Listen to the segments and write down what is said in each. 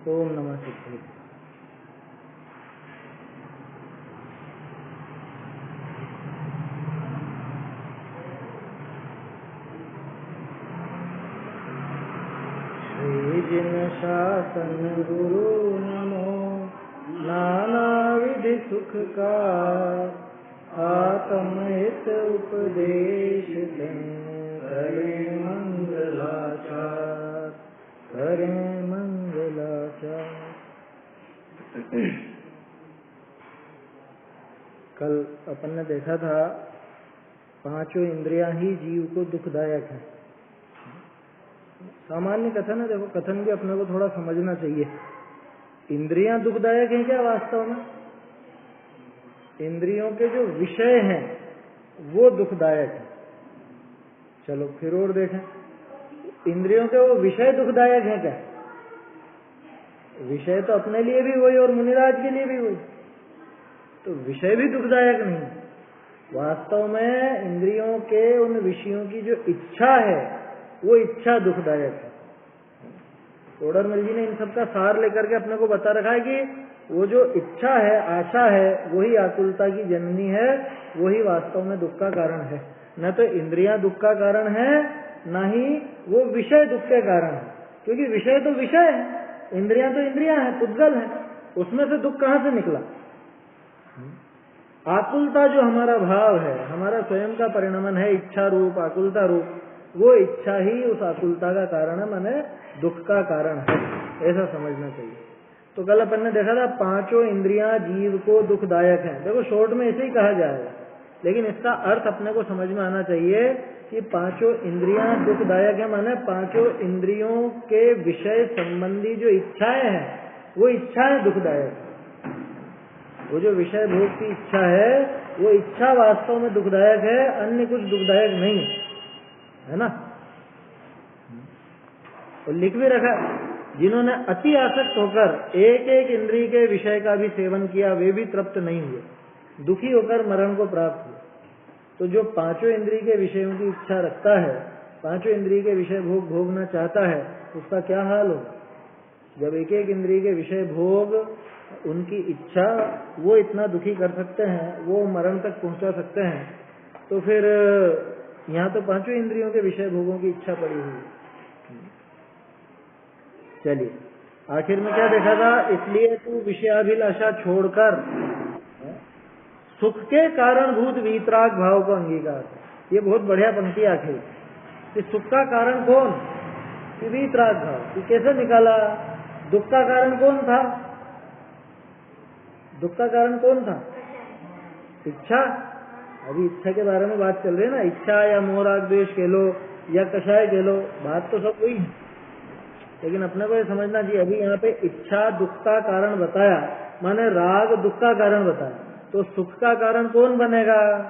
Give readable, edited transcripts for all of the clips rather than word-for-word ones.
ओम नमः शिवाय। श्री जिन शासन गुरु नमो नाना विधि सुख का आत्महित उपदेश दें करें मंगलाचार करें मंगलाचार। कल अपन ने देखा था पांचों इंद्रियां ही जीव को दुखदायक है। सामान्य कथन है, देखो कथन भी अपने को थोड़ा समझना चाहिए। इंद्रियां दुखदायक हैं क्या वास्तव में? इंद्रियों के जो विषय हैं वो दुखदायक है। चलो फिर और देखें, इंद्रियों के वो विषय दुखदायक हैं क्या? विषय तो अपने लिए भी वही और मुनिराज के लिए भी वही, तो विषय भी दुखदायक नहीं। वास्तव में इंद्रियों के उन विषयों की जो इच्छा है वो इच्छा दुखदायक है। तोडरमल जी ने इन सबका सार लेकर के अपने को बता रखा है कि वो जो इच्छा है, आशा है, वही आकुलता की जननी है, वही वास्तव में दुख का कारण है। न तो इंद्रियां दुख का कारण है, न ही वो विषय दुख के कारण है, क्योंकि विषय तो विषय है, इंद्रियां तो इंद्रियां हैं, पुद्गल है, उसमें से दुख कहां से निकला? आकुलता जो हमारा भाव है, हमारा स्वयं का परिणमन है, इच्छा रूप, आकुलता रूप, वो इच्छा ही उस आकुलता का कारण है, माने दुख का कारण है, ऐसा समझना चाहिए। तो कल अपन ने देखा था पांचों इंद्रियां जीव को दुखदायक हैं। देखो शॉर्ट में ऐसे ही कहा जाएगा, लेकिन इसका अर्थ अपने को समझ में आना चाहिए कि पांचों इंद्रियां दुखदायक है, माने पांचों इंद्रियों के विषय संबंधी जो इच्छाएं हैं वो इच्छाएं दुखदायक है। वो जो विषय भोग की इच्छा है वो इच्छा वास्तव में दुखदायक है, अन्य कुछ दुखदायक नहीं है ना। और लिख भी रखा, जिन्होंने अति आसक्त होकर एक एक इंद्रिय के विषय का भी सेवन किया वे भी तृप्त नहीं हुए, दुखी होकर मरण को प्राप्त हुए। तो जो पांचों इंद्रिय के विषयों की इच्छा रखता है, पांचों इंद्रिय के विषय भोग भोगना चाहता है, उसका क्या हाल होगा? जब एक एक इंद्रिय के विषय भोग, उनकी इच्छा, वो इतना दुखी कर सकते हैं, वो मरण तक पहुंचा सकते हैं, तो फिर यहाँ तो पांचों इंद्रियों के विषय भोगों की इच्छा पड़ी हुई है। चलिए आखिर में क्या देखा था? इसलिए तू विषयाभिलाषा छोड़कर सुख के कारणभूत वीतराग भाव को अंगीकार। ये बहुत बढ़िया पंक्ति आखिर कि सुख का कारण कौन? कि वीतराग भाव। कि कैसे निकाला? दुख का कारण कौन था? दुख का कारण कौन था? इच्छा। अभी इच्छा के बारे में बात चल रही है ना, इच्छा या मोह राग द्वेष कह लो या कषाय कह लो, बात तो सब वही है, लेकिन अपने को ये समझना चाहिए। अभी यहाँ पे इच्छा दुख का कारण बताया, माने राग दुख का कारण बताया, तो सुख का कारण कौन बनेगा?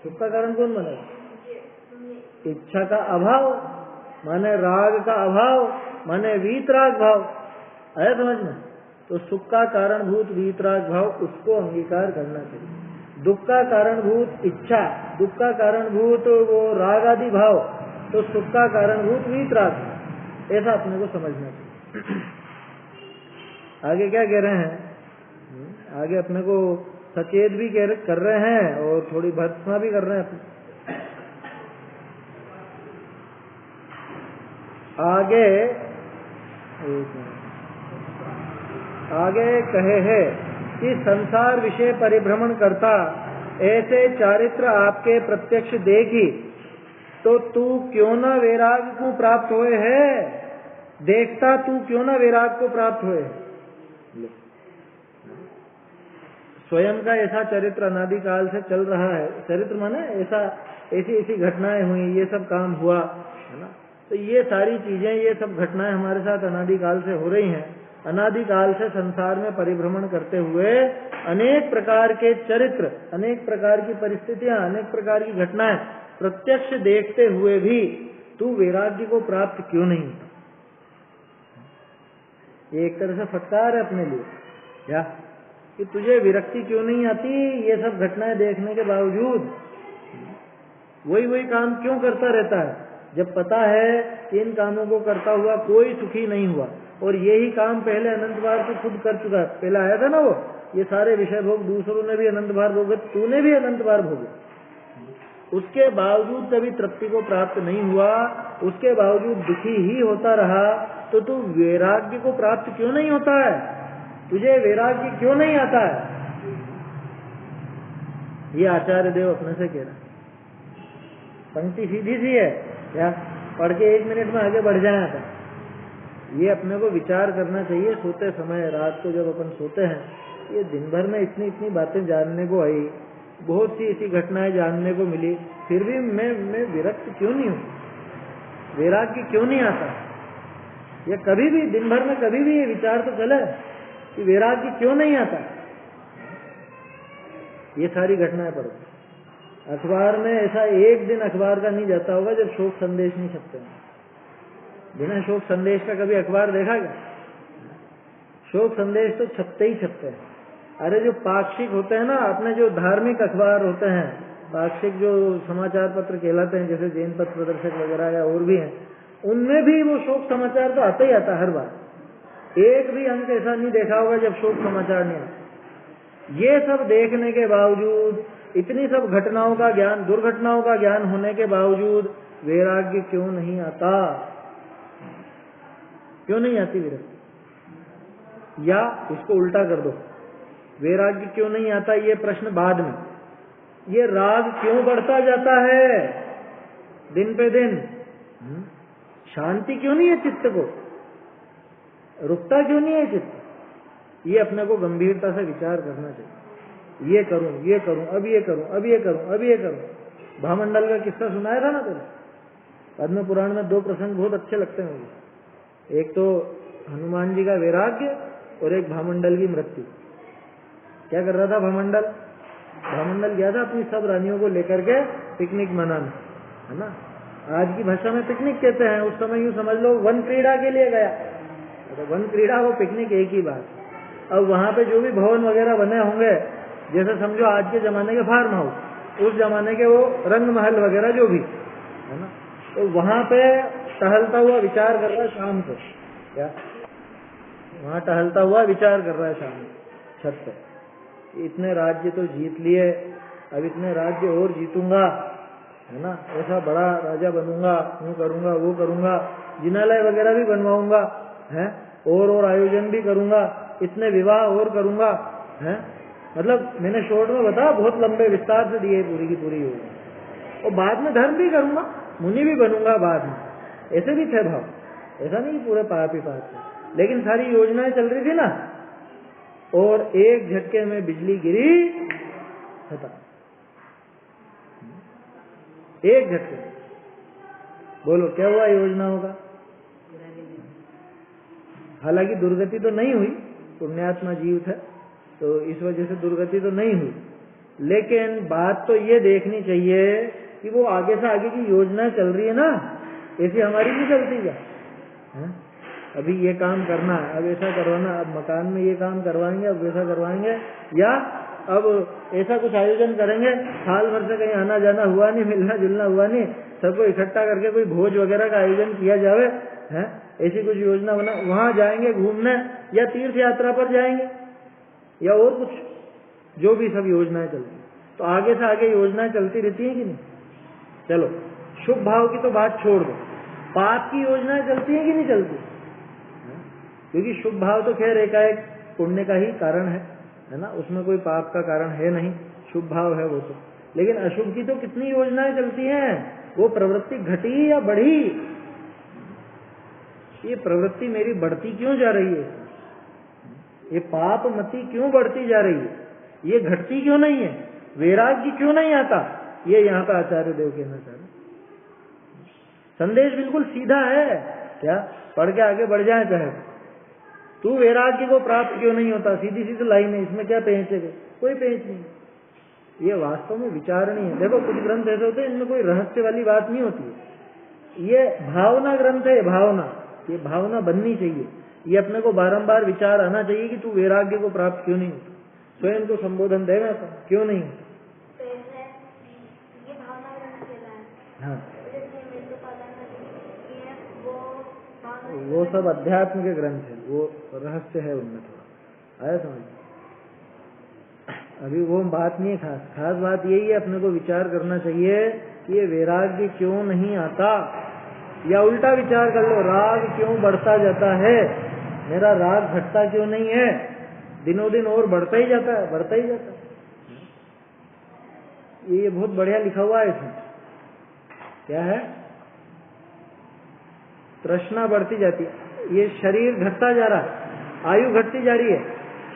सुख का कारण कौन बनेगा? इच्छा का अभाव, माने राग का अभाव, माने वीतराग भाव। आया समझ में? तो सुख का कारणभूत वीतराग भाव, उसको अंगीकार करना चाहिए। दुख का कारणभूत इच्छा, दुख का कारणभूत वो राग आदि भाव, तो सुख का कारणभूत वीतराग, ऐसा अपने को समझना चाहिए। आगे क्या कह रहे हैं? आगे अपने को सचेत भी कर रहे हैं और थोड़ी भर्त्सना भी कर रहे हैं। आगे कहे है कि संसार विषय परिभ्रमण करता ऐसे चारित्र आपके प्रत्यक्ष देखी, तो तू क्यों न वैराग को प्राप्त हुए है? देखता तू क्यों न वैराग को प्राप्त हुए? स्वयं का ऐसा चरित्र अनादिकाल से चल रहा है। चरित्र माने ऐसी घटनाएं हुई, ये सब काम हुआ है ना। तो ये सारी चीजें, ये सब घटनाएं हमारे साथ अनादिकाल से हो रही हैं। अनादिकाल से संसार में परिभ्रमण करते हुए अनेक प्रकार के चरित्र, अनेक प्रकार की परिस्थितियां, अनेक प्रकार की घटनाएं प्रत्यक्ष देखते हुए भी तू वैराग्य को प्राप्त क्यों नहीं? ये एक तरह से फटकार है अपने लिए, क्या कि तुझे विरक्ति क्यों नहीं आती? ये सब घटनाएं देखने के बावजूद वही काम क्यों करता रहता है? जब पता है कि इन कामों को करता हुआ कोई सुखी नहीं हुआ और यही काम पहले अनंत बार तू खुद कर चुका, पहले आया था ना वो, ये सारे विषय भोग दूसरों ने भी अनंत बार भोगे, तूने भी अनंत बार भोगे, उसके बावजूद कभी तृप्ति को प्राप्त नहीं हुआ, उसके बावजूद दुखी ही होता रहा, तो तू वैराग्य को प्राप्त क्यों नहीं होता है? तुझे वैराग्य क्यों नहीं आता है? ये आचार्य देव अपने से कह रहा है। पंक्ति सीधी सी है क्या? पढ़ के 1 मिनट में आगे बढ़ जाए था। ये अपने को विचार करना चाहिए सोते समय, रात को जब अपन सोते हैं, ये दिन भर में इतनी इतनी बातें जानने को आई, बहुत सी ऐसी घटनाएं जानने को मिली, फिर भी मैं विरक्त क्यों नहीं हूँ? वैराग्य क्यों नहीं आता? ये कभी भी दिन भर में कभी भी ये विचार तो चले कि वैराग्य क्यों नहीं आता? ये सारी घटनाएं पढ़ो। अखबार में ऐसा एक दिन अखबार का नहीं जाता होगा जब शोक संदेश नहीं छपते हैं। बिना शोक संदेश का कभी अखबार देखा क्या? शोक संदेश तो छपते ही छपते हैं। अरे जो पाक्षिक होते हैं ना, अपने जो धार्मिक अखबार होते हैं, पाक्षिक जो समाचार पत्र कहलाते हैं, जैसे जैन पथ प्रदर्शक वगैरह या और भी हैं, उनमें भी वो शोक समाचार तो आता ही आता हर बार। एक भी अंक ऐसा नहीं देखा होगा जब शोक समाचार नहीं आता। ये सब देखने के बावजूद, इतनी सब घटनाओं का ज्ञान, दुर्घटनाओं का ज्ञान होने के बावजूद वैराग्य क्यों नहीं आता? क्यों नहीं आती वैराग्य? या इसको उल्टा कर दो, वैराग्य क्यों नहीं आता ये प्रश्न बाद में। ये राग क्यों बढ़ता जाता है दिन पे दिन? शांति क्यों नहीं है चित्त को? रुकता क्यों नहीं है चित्त? ये अपने को गंभीरता से विचार करना चाहिए। ये करूं, ये करूं, अब ये करूं, अब ये करूं, अब ये करूं। भामंडल का किस्सा सुनाया था ना तेरे? पद्म पुराण में 2 प्रसंग बहुत अच्छे लगते हैं मुझे। एक तो हनुमान जी का वैराग्य और एक भामंडल की मृत्यु। क्या कर रहा था भामंडल? भामंडल गया था अपनी सब रानियों को लेकर के पिकनिक मनाने, है ना। आज की भाषा में पिकनिक कहते हैं, उस समय यूं समझ लो वन क्रीड़ा के लिए गया। तो वन क्रीड़ा वो पिकनिक एक ही बात। अब वहां पे जो भी भवन वगैरह बने होंगे, जैसे समझो आज के जमाने के फार्म हाउस, उस जमाने के वो रंग महल वगैरह जो भी है ना, तो वहां पे टहलता हुआ विचार कर रहा है शाम को। क्या वहां टहलता हुआ विचार कर रहा है शाम को छत पे, इतने राज्य तो जीत लिए, अब इतने राज्य और जीतूंगा, है ना, ऐसा बड़ा राजा बनूंगा, यूं करूंगा, वो करूंगा, जिनालय वगैरह भी बनवाऊंगा, है, और आयोजन भी करूंगा, इतने विवाह और करूंगा, है। मतलब मैंने शॉर्ट में बताया, बहुत लंबे विस्तार से दिए, पूरी की पूरी योजना। और बाद में धर्म भी करूंगा, मुनि भी बनूंगा बाद में, ऐसे भी थे भाव। ऐसा नहीं पूरे पाप ही पाप थे, लेकिन सारी योजनाएं चल रही थी ना, और एक झटके में बिजली गिरी, खत्म। एक झटके। बोलो क्या हुआ योजनाओं का? हालांकि दुर्गति तो नहीं हुई, पुण्यात्मा जीव थे तो इस वजह से दुर्गति तो नहीं हुई, लेकिन बात तो ये देखनी चाहिए कि वो आगे से आगे की योजना चल रही है ना, ऐसी हमारी नहीं चलती क्या? अभी ये काम करना है, अब ऐसा करवाना, अब मकान में ये काम करवाएंगे, अब वैसा करवाएंगे, या अब ऐसा कुछ आयोजन करेंगे, साल भर से कहीं आना जाना हुआ नहीं, मिलना जुलना हुआ नहीं, सबको इकट्ठा करके कोई भोज वगैरह का आयोजन किया जावे, है, ऐसी कुछ योजना बना, वहां जाएंगे घूमने, या तीर्थ यात्रा पर जाएंगे, या और कुछ, जो भी सब योजनाएं चलती, तो आगे से आगे योजनाएं चलती रहती है कि नहीं? चलो शुभ भाव की तो बात छोड़ दो, पाप की योजनाएं चलती है कि नहीं चलती? क्योंकि शुभ भाव तो खैर एकाएक पुण्य का ही कारण है ना, उसमें कोई पाप का कारण है नहीं, शुभ भाव है वो तो। लेकिन अशुभ की तो कितनी योजनाएं चलती हैं, वो प्रवृत्ति घटी या बढ़ी, ये प्रवृत्ति मेरी बढ़ती क्यों जा रही है, ये पाप मति क्यों बढ़ती जा रही है, ये घटती क्यों नहीं है, वैराग्य क्यों नहीं आता, ये यहाँ पे आचार्य देव कहना चाह रहे। संदेश बिल्कुल सीधा है, क्या पढ़ के आगे बढ़ जाए चाहे, तू वैराग्य को प्राप्त क्यों नहीं होता, सीधी सीधी लाइन है, इसमें क्या पेंच है, कोई पेंच नहीं, ये वास्तव में विचारणी है। देखो कुछ ग्रंथ ऐसे होते हैं इनमें कोई रहस्य वाली बात नहीं होती है, ये भावना ग्रंथ है, भावना, ये भावना बननी चाहिए, ये अपने को बारंबार विचार आना चाहिए कि तू वैराग्य को प्राप्त क्यों नहीं होता, स्वयं को संबोधन देगा क्यों नहीं होता। हाँ वो सब अध्यात्म के ग्रंथ है, वो रहस्य है उनमें थोड़ा, आया समझ। अभी वो बात नहीं है, खास बात यही है, अपने को विचार करना चाहिए कि ये वैराग्य क्यों नहीं आता, या उल्टा विचार कर लो, राग क्यों बढ़ता जाता है, मेरा राग घटता क्यों नहीं है, दिनों दिन और बढ़ता ही जाता है, बढ़ता ही जाता है। ये बहुत बढ़िया लिखा हुआ है इसमें, क्या है, तृष्णा बढ़ती जाती है, ये शरीर घटता जा रहा है, आयु घटती जा रही है,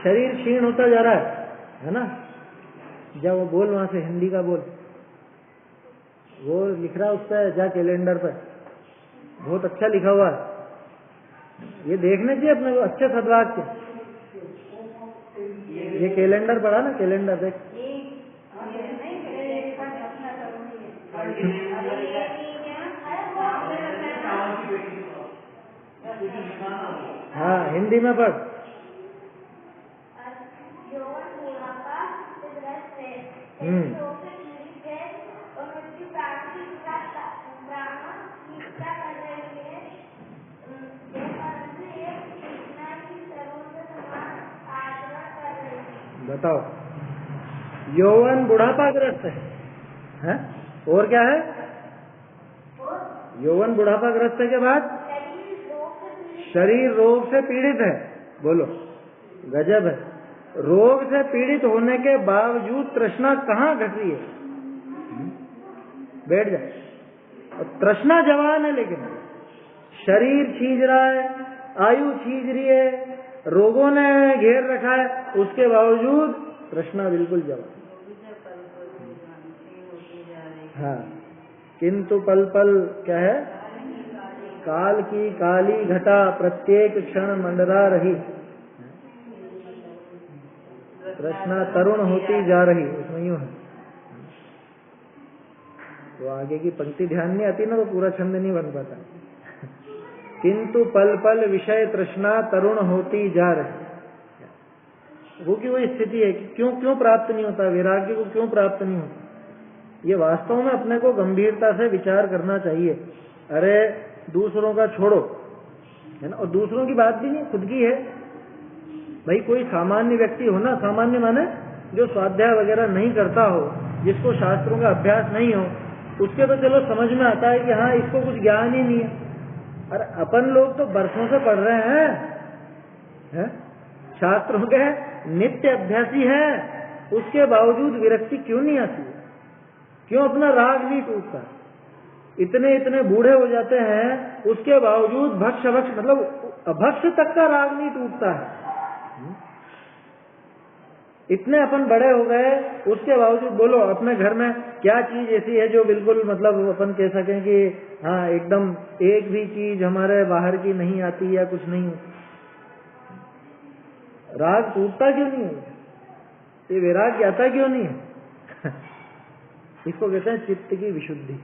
शरीर क्षीण होता जा रहा है ना। जब वो बोल वहां से हिंदी का बोल, वो लिख रहा है उस पर, जा कैलेंडर पर, बहुत अच्छा लिखा हुआ है, ये देखने चाहिए अपने को, अच्छे सद्भाव के। ये कैलेंडर पढ़ा ना, कैलेंडर देख, हाँ हिंदी में पढ़। बताओ, यौवन बुढ़ापाग्रस्त है? और क्या है? यौवन बुढ़ापाग्रस्त के बाद शरीर रोग से पीड़ित है। बोलो, गजब है। रोग से पीड़ित होने के बावजूद तृष्णा कहाँ घट रही है? बैठ जाए। और तृष्णा जवान है, लेकिन शरीर छीज रहा है, आयु छीज रही है, रोगों ने घेर रखा है, उसके बावजूद तृष्णा बिल्कुल जवान। हाँ, किंतु पल पल क्या है, काल की काली घटा प्रत्येक क्षण मंडरा रही, तृष्णा तरुण होती जा रही। उसमें यूं है, तो आगे की पंक्ति ध्यान नहीं आती ना, तो पूरा छंद नहीं बन पाता। किंतु पल पल विषय तृष्णा तरुण होती जा रही। वो की वो स्थिति है कि क्यों क्यों प्राप्त नहीं होता, वैराग्य को क्यों प्राप्त नहीं होता। ये वास्तव में अपने को गंभीरता से विचार करना चाहिए। अरे दूसरों का छोड़ो, है ना, और दूसरों की बात भी नहीं, खुद की है भाई। कोई सामान्य व्यक्ति हो ना, सामान्य माने जो स्वाध्याय वगैरह नहीं करता हो, जिसको शास्त्रों का अभ्यास नहीं हो, उसके तो चलो समझ में आता है कि हाँ इसको कुछ ज्ञान ही नहीं है। अरे अपन लोग तो बरसों से पढ़ रहे हैं, शास्त्रों के नित्य अभ्यासी हैं, उसके बावजूद विरक्ति क्यों नहीं आती है? क्यों अपना राग नहीं टूटता? इतने इतने बूढ़े हो जाते हैं, उसके बावजूद भक्ष भक्ष मतलब अभक्ष तक का राग नहीं टूटता है। इतने अपन बड़े हो गए, उसके बावजूद बोलो अपने घर में क्या चीज ऐसी है जो बिल्कुल मतलब अपन कह सकें कि हाँ एकदम एक भी चीज हमारे बाहर की नहीं आती या कुछ नहीं। राग टूटता क्यों नहीं है? ये वैराग्य आता क्यों नहीं है? इसको कहते हैं चित्त की विशुद्धि।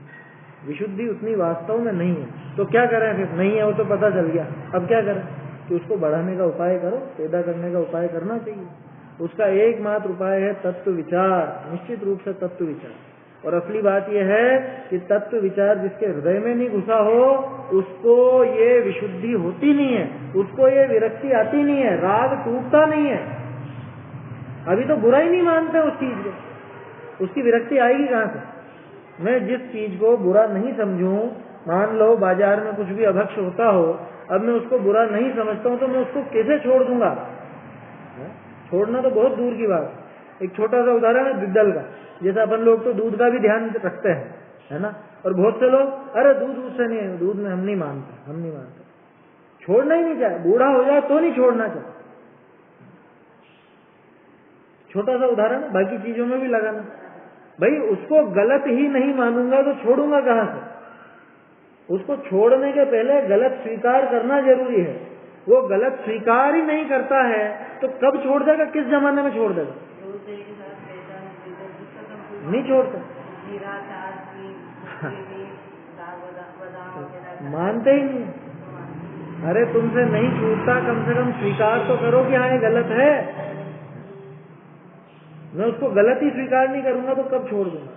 विशुद्धि उतनी वास्तव में नहीं है, तो क्या करें फिर? नहीं है वो तो पता चल गया, अब क्या करें? कि उसको बढ़ाने का उपाय करो, पैदा करने का उपाय करना चाहिए। उसका एकमात्र उपाय है तत्व विचार, निश्चित रूप से तत्व विचार। और असली बात यह है कि तत्व विचार जिसके हृदय में नहीं घुसा हो, उसको ये विशुद्धि होती नहीं है, उसको ये विरक्ति आती नहीं है, राग टूटता नहीं है। अभी तो बुरा ही नहीं मानते उस चीज को, उसकी विरक्ति आएगी कहां से? मैं जिस चीज को बुरा नहीं समझूं, मान लो बाजार में कुछ भी अभक्ष होता हो, अब मैं उसको बुरा नहीं समझता हूं, तो मैं उसको कैसे छोड़ दूंगा? छोड़ना तो बहुत दूर की बात। एक छोटा सा उदाहरण है दिद्दल का। जैसे अपन लोग तो दूध का भी ध्यान रखते हैं, है ना, और बहुत से लोग अरे दूध से नहीं है, दूध में हम नहीं मानते, छोड़ना ही नहीं चाहे, बूढ़ा हो जाए तो नहीं छोड़ना चाहे। छोटा सा उदाहरण, बाकी चीजों में भी लगाना। भाई उसको गलत ही नहीं मानूंगा तो छोड़ूंगा कहां से? उसको छोड़ने के पहले गलत स्वीकार करना जरूरी है। वो गलत स्वीकार ही नहीं करता है तो कब छोड़ देगा? किस जमाने में छोड़ देगा? नहीं छोड़ता, मानते ही नहीं। अरे तुमसे नहीं छूटता, कम से कम स्वीकार तो करो कि हाँ ये गलत है। मैं उसको गलत ही स्वीकार नहीं करूंगा तो कब छोड़ दूंगा?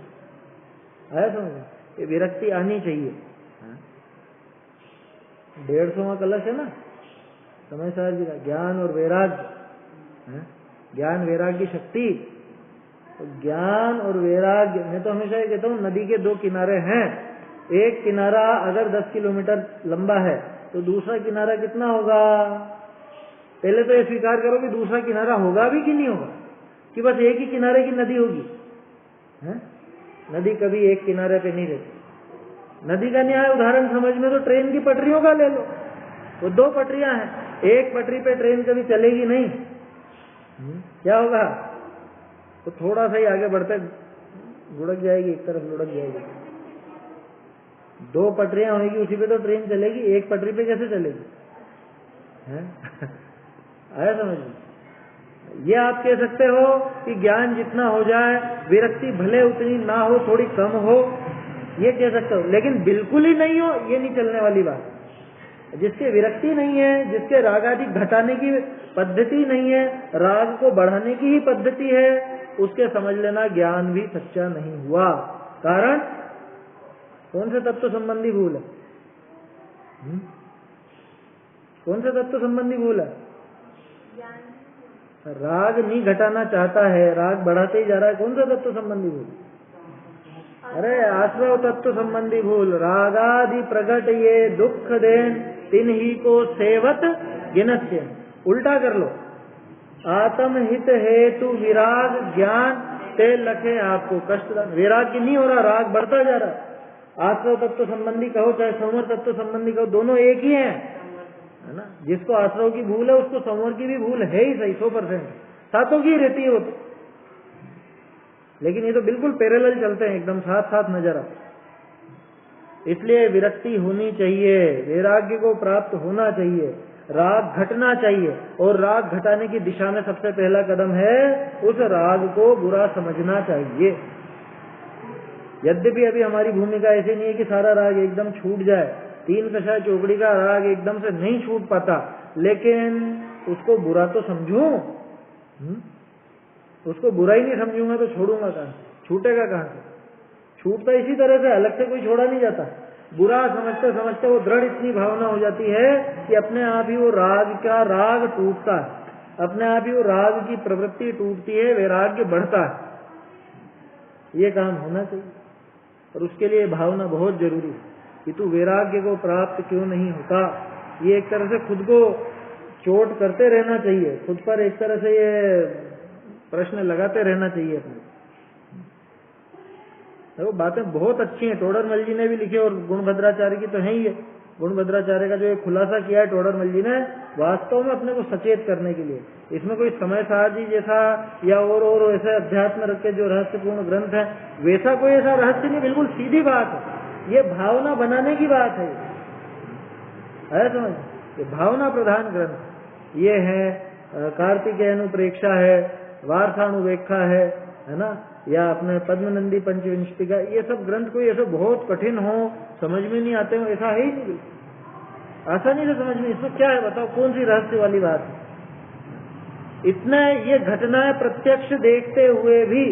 आया समझ? ये विरक्ति आनी चाहिए। 150वां कलश है ना समय साहब जी का, ज्ञान और वैराग्य, ज्ञान वैराग्य की शक्ति। तो ज्ञान और वैराग्य, मैं तो हमेशा ये कहता हूँ नदी के दो किनारे हैं, एक किनारा अगर 10 किलोमीटर लंबा है तो दूसरा किनारा कितना होगा? पहले तो ये स्वीकार करो कि दूसरा किनारा होगा भी कि नहीं होगा, कि बस एक ही किनारे की नदी होगी, है? नदी कभी एक किनारे पे नहीं रहती। नदी का न्याय उदाहरण समझ में तो ट्रेन की पटरियों का ले लो, वो दो पटरियां हैं, एक पटरी पे ट्रेन कभी चलेगी नहीं, क्या होगा? तो थोड़ा सा ही आगे बढ़ते लुढ़क जाएगी, एक तरफ लुढ़क जाएगी। दो पटरियां होगी उसी पे तो ट्रेन चलेगी, एक पटरी पे कैसे चलेगी? आया समझ में? ये आप कह सकते हो कि ज्ञान जितना हो जाए, विरक्ति भले उतनी ना हो, थोड़ी कम हो, ये कह सकते हो, लेकिन बिल्कुल ही नहीं हो, ये नहीं चलने वाली बात। जिसके विरक्ति नहीं है, जिसके राग आदि घटाने की पद्धति नहीं है, राग को बढ़ाने की ही पद्धति है, उसके समझ लेना ज्ञान भी सच्चा नहीं हुआ। कारण कौन से तत्व संबंधी भूल है? कौन से तत्व संबंधी भूल है? राग नहीं घटाना चाहता है, राग बढ़ाते ही जा रहा है, कौन सा तत्व संबंधी भूल? अरे आश्रव तत्व संबंधी भूल। रागादि प्रगट ये दुख देन तिन्ही को सेवत गिनस्य। उल्टा कर लो, आत्म हित हेतु विराग ज्ञान ते लखे आपको कष्टदान। वैराग्य नहीं हो रहा, राग बढ़ता जा रहा है। आश्रव तत्व संबंधी कहो चाहे संवर तत्व संबंधी कहो, दोनों एक ही है ना? जिसको आश्रव की भूल है उसको संवर की भी भूल है ही सही, 100% सातों की रहती है वो तो। लेकिन ये तो बिल्कुल पैरेलल चलते हैं, एकदम साथ साथ नजर आते। इसलिए विरक्ति होनी चाहिए, वैराग्य को प्राप्त होना चाहिए, राग घटना चाहिए, और राग घटाने की दिशा में सबसे पहला कदम है उस राग को बुरा समझना चाहिए। यद्यपि अभी हमारी भूमिका ऐसी नहीं है कि सारा राग एकदम छूट जाए, 3 कषाय चौकड़ी का राग एकदम से नहीं छूट पाता, लेकिन उसको बुरा तो समझूं। उसको बुरा ही नहीं समझूंगा तो छोड़ूंगा कहां से? छूटेगा कहां से? छूटता इसी तरह से, अलग से कोई छोड़ा नहीं जाता। बुरा समझते समझते वो दृढ़ इतनी भावना हो जाती है कि अपने आप ही वो राग टूटता है, अपने आप ही वो राग की प्रवृत्ति टूटती है, वैराग्य बढ़ता है। ये काम होना चाहिए, और उसके लिए भावना बहुत जरूरी है कि तू वैराग्य को प्राप्त क्यों नहीं होता। ये एक तरह से खुद को चोट करते रहना चाहिए, खुद पर एक तरह से ये प्रश्न लगाते रहना चाहिए अपने। वो बातें बहुत अच्छी हैं, टोडरमल जी ने भी लिखी और गुणभद्राचार्य की तो है ही है। गुणभद्राचार्य का जो एक खुलासा किया है टोडरमल जी ने, वास्तव में अपने को सचेत करने के लिए, इसमें कोई समय सारजी जैसा या और ऐसे अध्यात्म रख के जो रहस्यपूर्ण ग्रंथ है वैसा कोई ऐसा रहस्य नहीं, बिल्कुल सीधी बात है। ये भावना बनाने की बात है, समझ? ये भावना प्रधान ग्रंथ ये है। कार्तिकेय अनुप्रेक्षा है, वार्षानुवेक्षा है ना, या अपने पद्मनंदी पंचविंशतिका, ये सब ग्रंथ कोई ऐसे बहुत कठिन हो, समझ में नहीं आते हो, ऐसा है ही नहीं, आसानी से समझ में। इसमें क्या है बताओ, कौन सी रहस्य वाली बात है? इतने ये घटनाएं प्रत्यक्ष देखते हुए भी,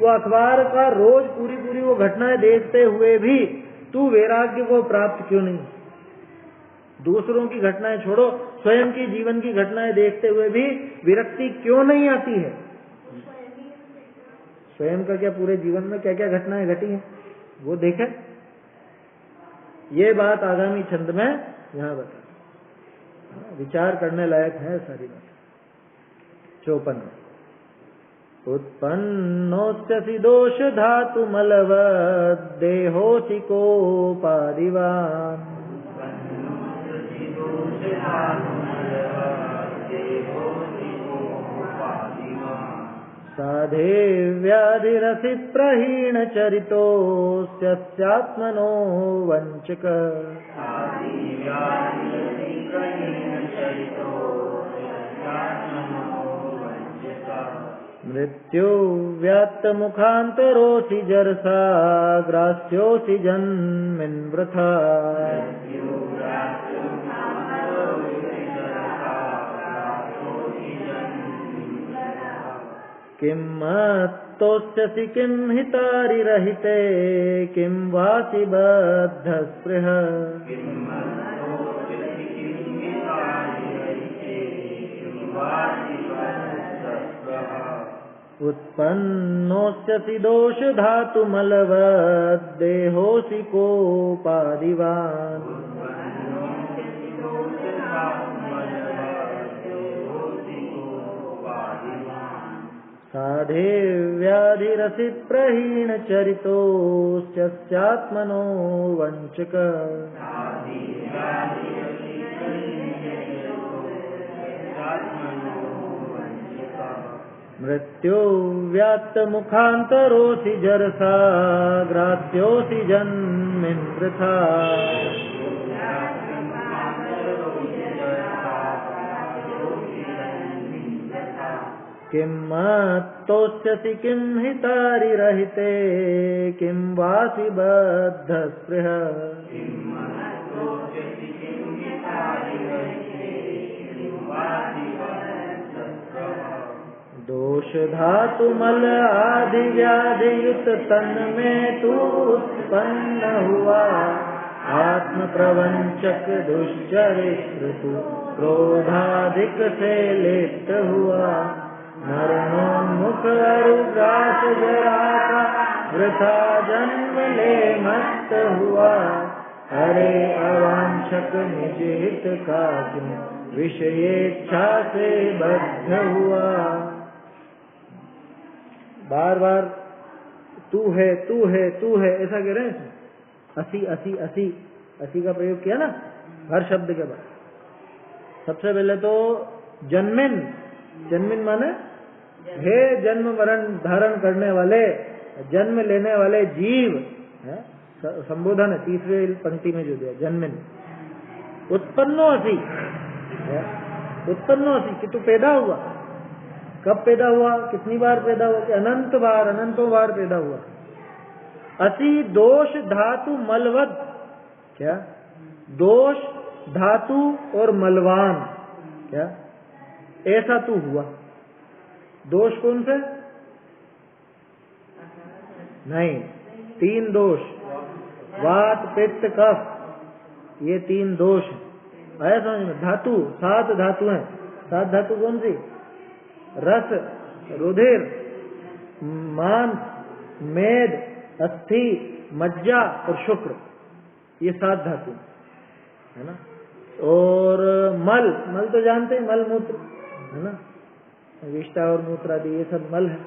वो अखबार का रोज पूरी वो घटनाएं देखते हुए भी तू वैराग्य को प्राप्त क्यों नहीं? दूसरों की घटनाएं छोड़ो, स्वयं की जीवन की घटनाएं देखते हुए भी विरक्ति क्यों नहीं आती है? स्वयं का क्या, पूरे जीवन में क्या क्या घटनाएं घटी हैं वो देखें। ये बात आगामी छंद में यहाँ बता, विचार करने लायक है सारी बात। 54 उत्पन्नोच्यसि दोष धातु मलवद् देहोसि कोपादिवान् साधे व्याधिरसि प्रहीण चरितोऽस्यात्मनो वञ्चक मृत्यु व्यात्त मुखान्तरोऽसि जरसा ग्रास्योऽसि जन्मिन् वृथा किं मत्तोऽस्यसि किं हितारिरहिते किं वासि बद्धस्पृह उत्पन्नोऽस्यसि दोष धातु मलवद् देहोऽसि कोपादिवान् साधे व्याधिरसि प्रहीण चरितोऽस्यात्मनो वञ्चक मृत्यो व्यात्त मुखान्तरोऽसि जरसा ग्राह्योऽसि जन्मिन् वृथा किं मत्तोऽस्यसि किं हितारिरहिते किं वासि बद्धस्पृह दोष धातु मल आदि व्याधियुत तन में तू उत्पन्न हुआ आत्म प्रवंचक दुश्चरित्र तू क्रोधाधिक से लिप्त हुआ मरणोन्मुख अरुग्रास जरा का वृथा जन्म ले मत हुआ अरे अवांछक निज हित का क्यों विषयेच्छा से बद्ध हुआ। बार बार तू है तू है तू है ऐसा कह रहे हैं। असी असी असी असी का प्रयोग किया ना हर शब्द के बाद। सबसे पहले तो जन्मिन, जन्मिन माने हे जन्म मरण धारण करने वाले, जन्म लेने वाले जीव है, संबोधन है तीसरे पंक्ति में जो दिया जन्मिन। उत्पन्नो असी, उत्पन्नो असी कि तू पैदा हुआ। कब पैदा हुआ, कितनी बार पैदा हुआ कि अनंत बार, अनंतों बार पैदा हुआ। असी दोष धातु मलवद, क्या दोष धातु और मलवान, क्या ऐसा तू हुआ। दोष कौन से? नहीं, तीन दोष, वात पित्त कफ, ये तीन दोष आया समझ में। धातु, 7 धातु हैं। 7 धातु कौन सी? रस, रुधिर, मांस, मेद, अस्थि, मज्जा और शुक्र, ये 7 धातु है ना। और मल, मल तो जानते हैं, मल मूत्र है ना, विष्ठा और मूत्र आदि ये सब मल है।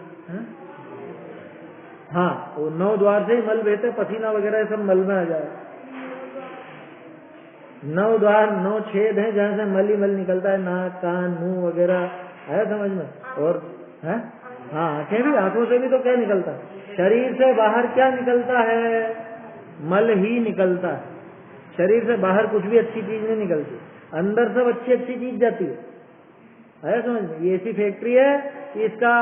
हाँ, वो 9 द्वार से ही मल बहते, पसीना वगैरह सब मल में आ जाए। 9 द्वार 9 छेद हैं जहाँ से मल ही मल निकलता है, नाक कान मुंह वगैरह, आया समझ में। और है हाँ, आंखें भी, आंखों से भी तो क्या निकलता है, शरीर से बाहर क्या निकलता है, मल ही निकलता है। शरीर से बाहर कुछ भी अच्छी चीज नहीं निकलती, अंदर सब अच्छी अच्छी चीज जाती है। आया समझ में। ये ऐसी फैक्ट्री है कि इसका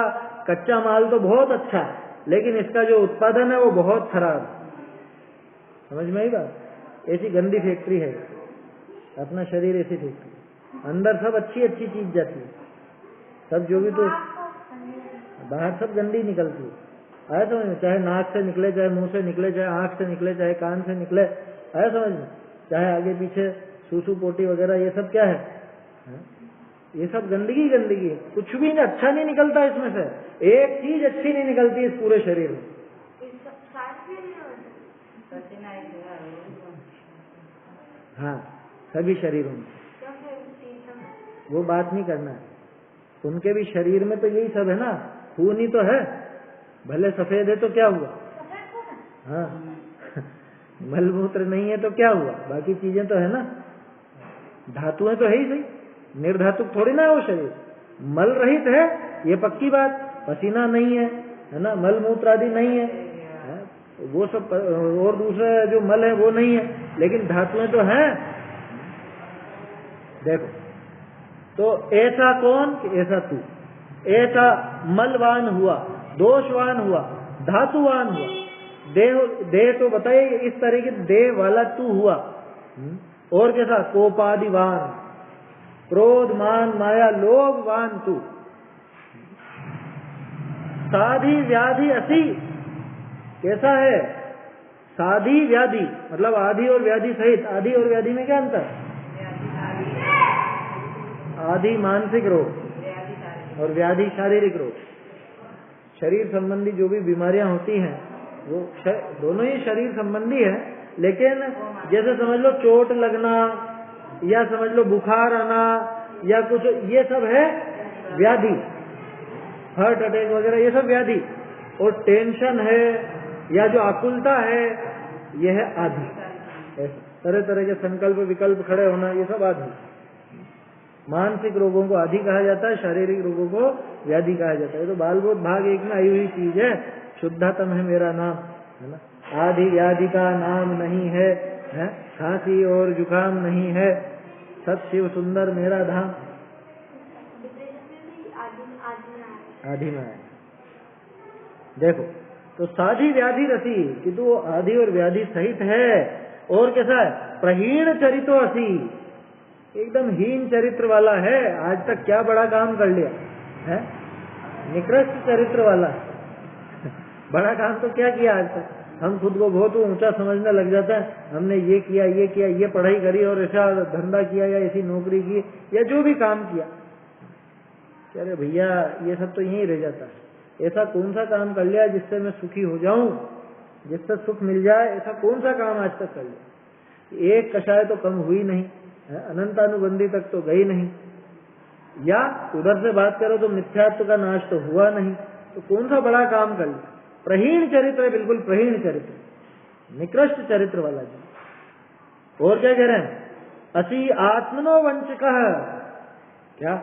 कच्चा माल तो बहुत अच्छा है, लेकिन इसका जो उत्पादन है वो बहुत खराब है। समझ में आई बात। ऐसी गंदी फैक्ट्री है अपना शरीर, ऐसी फैक्ट्री। अंदर सब अच्छी अच्छी चीज जाती है, सब जो भी तो बाहर सब गंदी निकलती है। आया समझ में। चाहे नाक से निकले, चाहे मुंह से निकले, चाहे आंख से निकले, चाहे कान से निकले, आया समझ में। चाहे आगे पीछे सूसू पोटी वगैरह, ये सब क्या है, ये सब गंदगी गंदगी है। कुछ भी नहीं अच्छा नहीं निकलता इसमें से, एक चीज अच्छी नहीं निकलती इस पूरे शरीर में। हाँ, सभी शरीरों में। वो बात नहीं करना है, उनके भी शरीर में तो यही सब है ना। खून ही तो है, भले सफेद है तो क्या हुआ। हाँ, मलमूत्र नहीं है तो क्या हुआ, बाकी चीजें तो है ना। धातुएं तो है ही सही, निर्धातु थोड़ी ना है वो शरीर। मल रहित है ये पक्की बात, पसीना नहीं है ना, मल मूत्र आदि नहीं है, वो सब। और दूसरा जो मल है वो नहीं है, लेकिन धातुएं तो हैं। देखो, तो ऐसा कौन कि ऐसा तू, ऐसा मलवान हुआ, दोषवान हुआ, धातुवान हुआ। देह तो बताइए, इस तरह के देह वाला तू हुआ। और कैसा? कोपादिवान, क्रोध मान माया लोभवान तू। साधी व्याधि असी, कैसा है? साधी व्याधि मतलब आधि और व्याधि सहित। आधि और व्याधि में क्या अंतर? आधि मानसिक रोग और व्याधि शारीरिक रोग। शरीर संबंधी जो भी बीमारियां होती हैं वो दोनों ही शरीर संबंधी है, लेकिन जैसे समझ लो चोट लगना या समझ लो बुखार आना या कुछ, ये सब है व्याधि, हार्ट अटैक वगैरह ये सब व्याधि। और टेंशन है या जो आकुलता है ये है आदि। तरह तरह के संकल्प विकल्प खड़े होना ये सब आदि। मानसिक रोगों को आदि कहा जाता है, शारीरिक रोगों को व्याधि कहा जाता है। तो बालबोध भाग 1 में आई हुई चीज है। शुद्धतम है मेरा नाम, है ना। आदि व्याधि का नाम नहीं है, खांसी और जुकाम नहीं है, सत शिव सुंदर मेरा धाम। आदि में है। देखो तो साधी व्याधि रसी कि तो आदि और व्याधि सहित है। और कैसा है? प्रहीण चरितो असी, एकदम हीन चरित्र वाला है। आज तक क्या बड़ा काम कर लिया है? निकृष्ट चरित्र वाला बड़ा काम तो क्या किया आज तक? हम खुद को बहुत ऊंचा समझने लग जाता है, हमने ये किया ये किया, ये पढ़ाई करी और ऐसा धंधा किया या ऐसी नौकरी की या जो भी काम किया। अरे भैया ये सब तो यहीं रह जाता है। ऐसा कौन सा काम कर लिया जिससे मैं सुखी हो जाऊं, जिससे सुख मिल जाए? ऐसा कौन सा काम आज तक कर लिया? एक कषाय तो कम हुई नहीं, अनंतानुबंधी तक तो गई नहीं, या उधर से बात करो तो मिथ्यात्व का नाश तो हुआ नहीं। तो कौन सा बड़ा काम कर लिया? प्रहीण चरित्र है, बिल्कुल प्रहीण चरित्र, निकृष्ट चरित्र वाला जी। और क्या कह रहे हैं? असी आत्मनो वंचक। क्या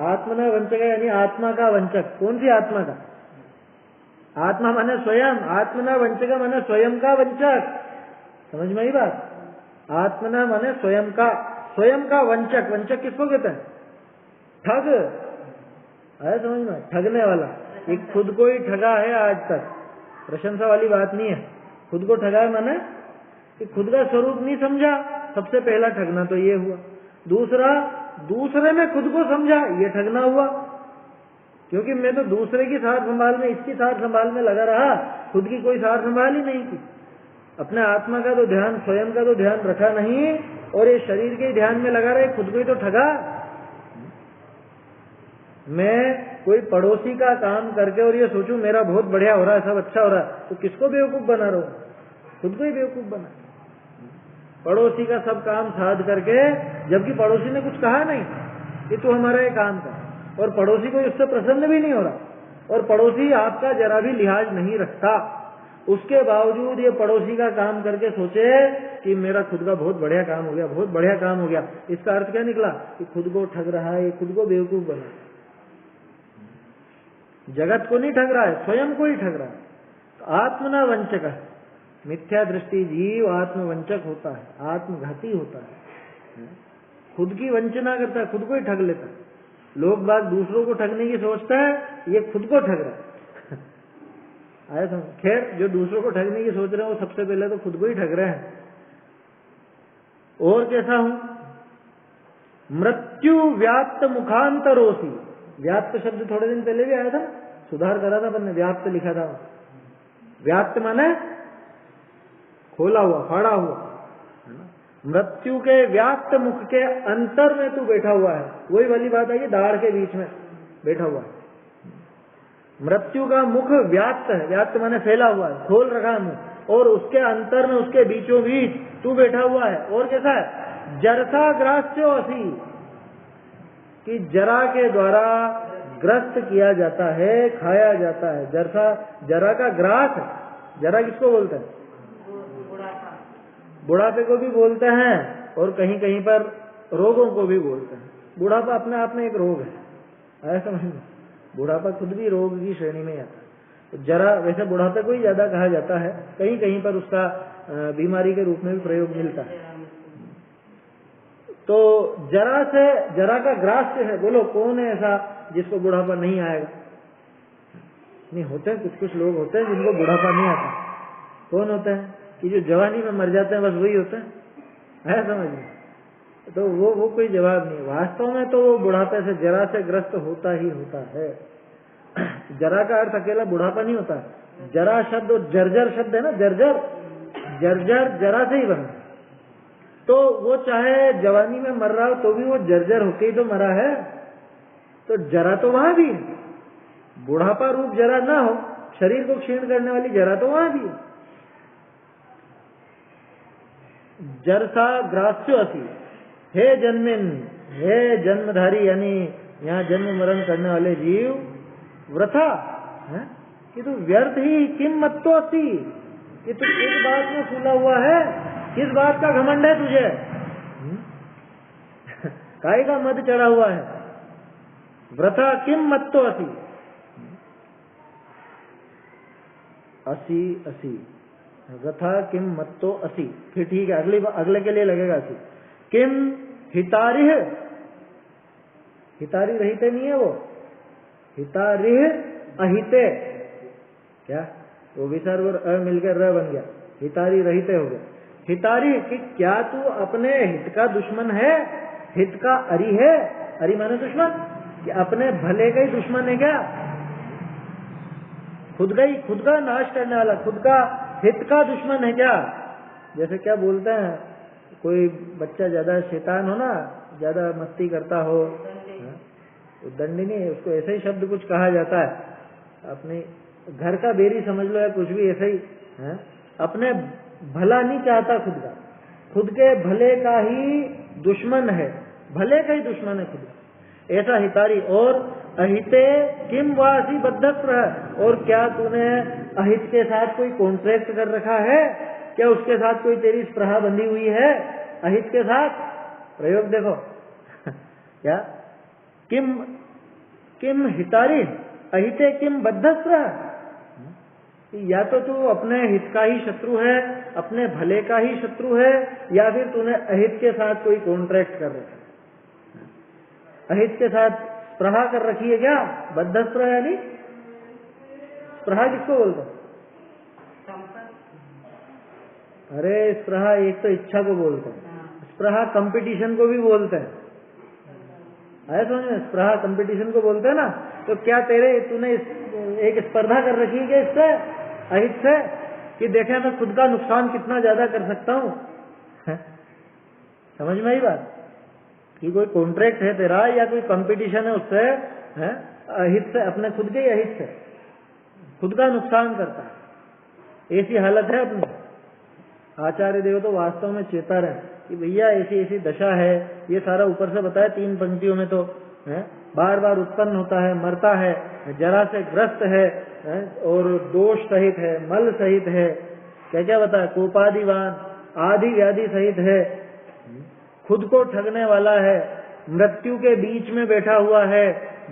आत्मना वंचक यानी आत्मा का वंचक। कौन सी आत्मा का? आत्मा माने स्वयं, आत्मना वंचक माने स्वयं का वंचक। समझ में आई बात? आत्मना माने स्वयं का वंचक। वंचक किसको कहते हैं? ठग है, समझ में? ठगने वाला। एक खुद को ही ठगा है आज तक, प्रशंसा वाली बात नहीं है। खुद को ठगा है माने कि खुद का स्वरूप नहीं समझा, सबसे पहला ठगना तो ये हुआ। दूसरा, दूसरे में खुद को समझा, ये ठगना हुआ। क्योंकि मैं तो दूसरे की सार संभाल में, इसकी सार संभाल में लगा रहा, खुद की कोई सार संभाल ही नहीं की। अपने आत्मा का तो ध्यान, स्वयं का तो ध्यान रखा नहीं, और ये शरीर के ध्यान में लगा रहे, खुद को ही तो ठगा। मैं कोई पड़ोसी का काम करके और ये सोचूं मेरा बहुत बढ़िया हो रहा है, सब अच्छा हो रहा है, तो किसको बेवकूफ बना रहा हूं? खुद को ही बेवकूफ बना। पड़ोसी का सब काम साध करके, जबकि पड़ोसी ने कुछ कहा नहीं कि तू हमारा ये काम कर, और पड़ोसी को उससे प्रसन्न भी नहीं हो रहा, और पड़ोसी आपका जरा भी लिहाज नहीं रखता। उसके बावजूद ये पड़ोसी का काम करके सोचे कि मेरा खुद का बहुत बढ़िया काम हो गया, बहुत बढ़िया काम हो गया। इसका अर्थ क्या निकला? कि खुद को ठग रहा है, खुद को बेवकूफ बना। जगत को नहीं ठग रहा है, स्वयं को ही ठग रहा है। तो आत्मना वंचक है। मिथ्या दृष्टि जीव आत्मवंचक होता है, आत्मघाती होता है, खुद की वंचना करता है, खुद को ही ठग लेता है। लोग बात दूसरों को ठगने की सोचता है, ये खुद को ठग रहा है। आया समझ? खैर, जो दूसरों को ठगने की सोच रहे हैं वो सबसे पहले तो खुद को ही ठग रहे हैं। और कैसा हूं? मृत्यु व्याप्त मुखांतरोसी। व्याप्त शब्द थोड़े दिन पहले भी आया था, सुधार करा था अपन ने, व्याप्त लिखा था। व्याप्त माने खोला हुआ, फाड़ा हुआ। मृत्यु के व्याप्त मुख के अंतर में तू बैठा हुआ है। वही वाली बात है कि दाढ़ के बीच में बैठा हुआ है। मृत्यु का मुख व्याप्त है, व्याप्त माने फैला हुआ है, खोल रखा है मुख, और उसके अंतर में, उसके बीचों बीच तू बैठा हुआ है। और कैसा है? जरसा ग्रास्यो असी, कि जरा के द्वारा ग्रस्त किया जाता है, खाया जाता है। जरा का ग्रास। जरा किसको बोलते हैं? बुढ़ापे को भी बोलते हैं, और कहीं कहीं पर रोगों को भी बोलते हैं। बुढ़ापा अपने आप में एक रोग है, ऐसा समझ में? बुढ़ापा खुद भी रोग की श्रेणी में आता है। तो जरा, वैसे बुढ़ापे को ही ज्यादा कहा जाता है, कहीं कहीं पर उसका बीमारी के रूप में भी प्रयोग मिलता है। तो जरा से, जरा का ग्रास है। बोलो कौन है ऐसा जिसको बुढ़ापा नहीं आएगा? नहीं होते हैं, कुछ लोग होते हैं जिनको बुढ़ापा नहीं आता। कौन होते हैं? कि जो जवानी में मर जाते हैं, बस वही होते हैं, है समझ में? तो वो कोई जवाब नहीं। वास्तव में तो वो बुढ़ापे से, जरा से ग्रस्त होता ही होता है। जरा का अर्थ अकेला बुढ़ापा नहीं होता। जरा शब्द, जर्जर शब्द है ना, जर्जर जरा से ही बना। तो वो चाहे जवानी में मर रहा हो तो भी वो जर्जर होके ही तो मरा है। तो जरा तो वहां भी है। बुढ़ापा रूप जरा ना हो, शरीर को क्षीण करने वाली जरा तो वहां भी है। जरसा ग्रास्यो असी, हे जन्मिन, हे जन्मधारी, यानी यहाँ जन्म मरण करने वाले जीव, वृथा है कि तू व्यर्थ ही, किम मत तो असी, कि तू किस बात में फूला हुआ है, किस बात का घमंड है तुझे, काय का मद चढ़ा हुआ है, वृथा किम मत तो असी, असी असी, वृथा किम मत तो असी, फिर ठीक है, अगले के लिए लगेगा असी, किम हितारिह, हितारी रहते नहीं है वो, हितारिह अहिते, क्या वो विसर्ग और अ मिलकर र बन गया, हितारी रहते हो गए। हितारी कि क्या तू अपने हित का दुश्मन है, हित का अरि है, अरि माने दुश्मन, कि अपने भले का ही दुश्मन है क्या, खुद का नाश करने वाला, खुद का हित का दुश्मन है क्या। जैसे क्या बोलते हैं, कोई बच्चा ज्यादा शैतान हो ना, ज्यादा मस्ती करता हो, दंडी नहीं, उसको ऐसे ही शब्द कुछ कहा जाता है, अपने घर का बेरी समझ लो या कुछ भी ऐसा ही है, अपने भला नहीं चाहता, खुद के भले का ही दुश्मन है, भले का ही दुश्मन है खुद, ऐसा हितारी। और अहिते किम वासी बद्धस्त्र, और क्या तूने अहित के साथ कोई कॉन्ट्रैक्ट कर रखा है क्या, उसके साथ कोई तेरी स्प्रहा बंधी हुई है अहित के साथ। प्रयोग देखो क्या, किम हितारी अहिते किम बद्धस्त्र, या तो तू अपने हित का ही शत्रु है, अपने भले का ही शत्रु है, या फिर तूने अहित के साथ कोई कॉन्ट्रैक्ट कर रखा है, अहित के साथ स्प्रहा कर रखी है क्या। बद्धस्त्र यानी स्प्रहा किसको बोलते हैं, अरे स्प्रहा एक तो इच्छा को बोलते हैं, स्प्रहा कंपटीशन को भी बोलते हैं, आया समझ में, स्प्रहा कंपटीशन को बोलते हैं ना। तो क्या तूने एक स्पर्धा कर रखी है क्या इससे, अहित से, कि देखे मैं खुद का नुकसान कितना ज्यादा कर सकता हूँ। समझ में आई बात, कि कोई कॉन्ट्रैक्ट है तेरा या कोई कंपटीशन है उससे, है अहित से, अपने खुद के ही अहित से खुद का नुकसान करता है, ऐसी हालत है अपनी। आचार्य देव तो वास्तव में चेता रहे कि भैया ऐसी ऐसी दशा है, ये सारा ऊपर से बताया 3 पंक्तियों में, तो है बार बार उत्पन्न होता है, मरता है, जरा से ग्रस्त है, और दोष सहित है, मल सहित है, क्या क्या बताया, कोपादिवान, आदि व्याधि सहित है, खुद को ठगने वाला है, मृत्यु के बीच में बैठा हुआ है,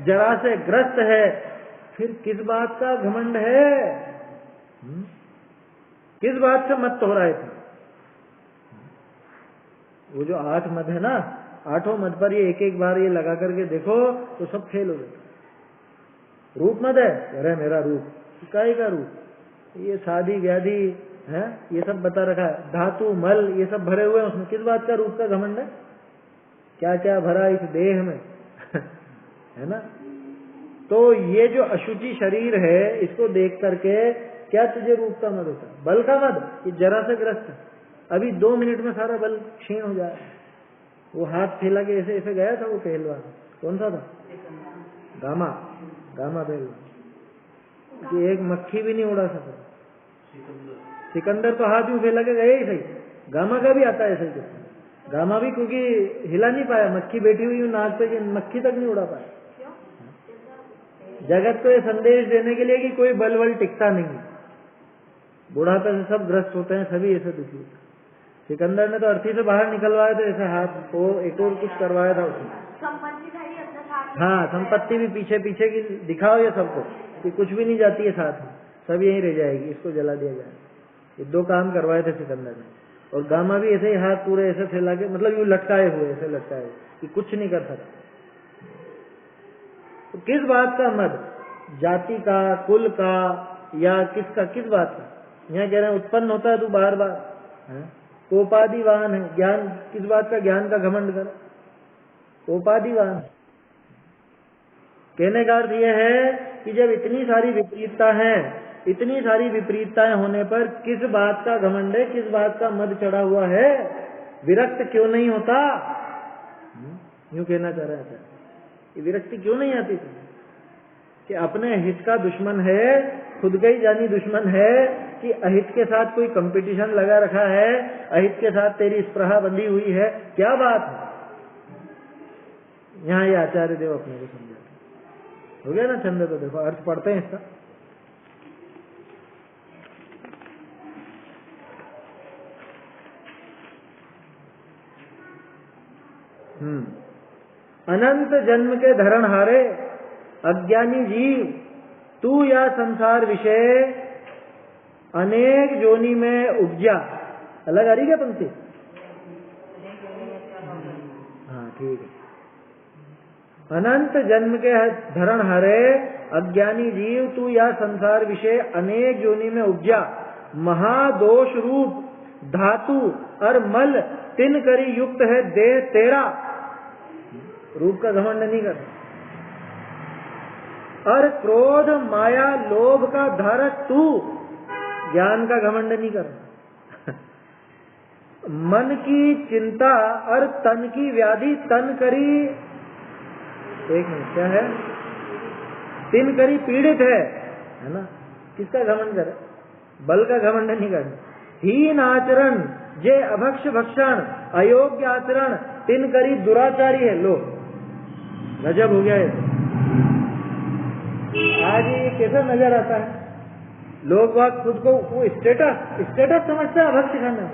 जरा से ग्रस्त है, फिर किस बात का घमंड है, किस बात से मत हो रहा है। वो जो 8 मद है ना, 8 मद पर ये एक बार ये लगा करके देखो तो सब फेल हो जाता। रूप मद है, अरे मेरा रूप, इकाई का रूप, ये शादी व्याधि है, ये सब बता रखा है, धातु मल ये सब भरे हुए हैं उसमें, किस बात का रूप का घमंड है, क्या क्या भरा इस देह में है ना। तो ये जो अशुचि शरीर है, इसको देख करके क्या तुझे रूप का मद होता है, बल का मद, कि जरा से ग्रस्त है, अभी 2 मिनट में सारा बल क्षीण हो जाए। वो हाथ फैला के ऐसे ऐसे गया था वो पहलवान, कौन सा था, गामा पहलवान, कि एक मक्खी भी नहीं उड़ा सका। सिकंदर तो हाथ यूं फैला के गए ही सही, गामा का भी आता है ऐसे, गामा भी क्योंकि हिला नहीं पाया, मक्खी बैठी हुई नाक पे, मक्खी तक नहीं उड़ा पाया। जगत को ये संदेश देने के लिए कि कोई बल टिकता नहीं है, बुढ़ापे से सब ग्रस्त होते हैं, सभी ऐसे दुखी होते हैं। सिकंदर ने तो अर्थी से बाहर निकलवाया था ऐसे हाथ को, एक और कुछ करवाया था उसने। हाँ, संपत्ति भी पीछे पीछे की दिखाओ ये सबको, कि कुछ भी नहीं जाती है साथ में, सब यहीं रह जाएगी, इसको जला दिया जाए। ये 2 काम करवाए थे सिकंदर ने। और गामा भी ऐसे ही हाथ पूरे ऐसे फैला के, मतलब यूं लटकाए हुए, ऐसे लटकाए कि कुछ नहीं कर सकता। तो किस बात का मद, जाति का, कुल का, या किसका, किस बात का। यहाँ कह रहे हैं उत्पन्न होता है तू बार बार, कोपादिवान है, ज्ञान, किस बात का ज्ञान का घमंड कर, कोपादिवान। कहने का अर्थ यह है कि जब इतनी सारी विपरीतता है, इतनी सारी विपरीतताएं होने पर किस बात का घमंड है, किस बात का मद चढ़ा हुआ है, विरक्त क्यों नहीं होता। यूं कहना चाह रहा था, विरक्ति क्यों नहीं आती थी, कि अपने हित का दुश्मन है, खुद का ही जानी दुश्मन है, कि अहित के साथ कोई कंपटीशन लगा रखा है, अहित के साथ तेरी स्पृहा बंधी हुई है, क्या बात है। यहाँ ये आचार्य देव अपने को समझाते। हो गया ना छंद? तो देखो अर्थ पढ़ते हैं इसका। अनंत जन्म के धरण हारे अज्ञानी जीव, तू या संसार विषय अनेक जोनी में उपजा। अलग आ रही क्या पंक्ति? हाँ ठीक है। अनंत जन्म के धरण हारे अज्ञानी जीव, तू या संसार विषय अनेक जोनी में उपजा। महादोष रूप धातु और मल तिन करी युक्त है देह तेरा। रूप का घमंड नहीं कर, और क्रोध माया लोभ का धारक तू, ज्ञान का घमंड नहीं कर। मन की चिंता और तन की व्याधि तन करी, एक मिनट क्या है, तिन करी पीड़ित है ना। किसका घमंड करे? बल का घमंड नहीं कर। हीन आचरण जे अभक्ष भक्षण, अयोग्य आचरण तिन करी दुराचारी है। लो गजब हो गया है। आज ये कैसा नजर आता है, लोग बात खुद को वो स्टेटस समझता है अभक्ष खाने में।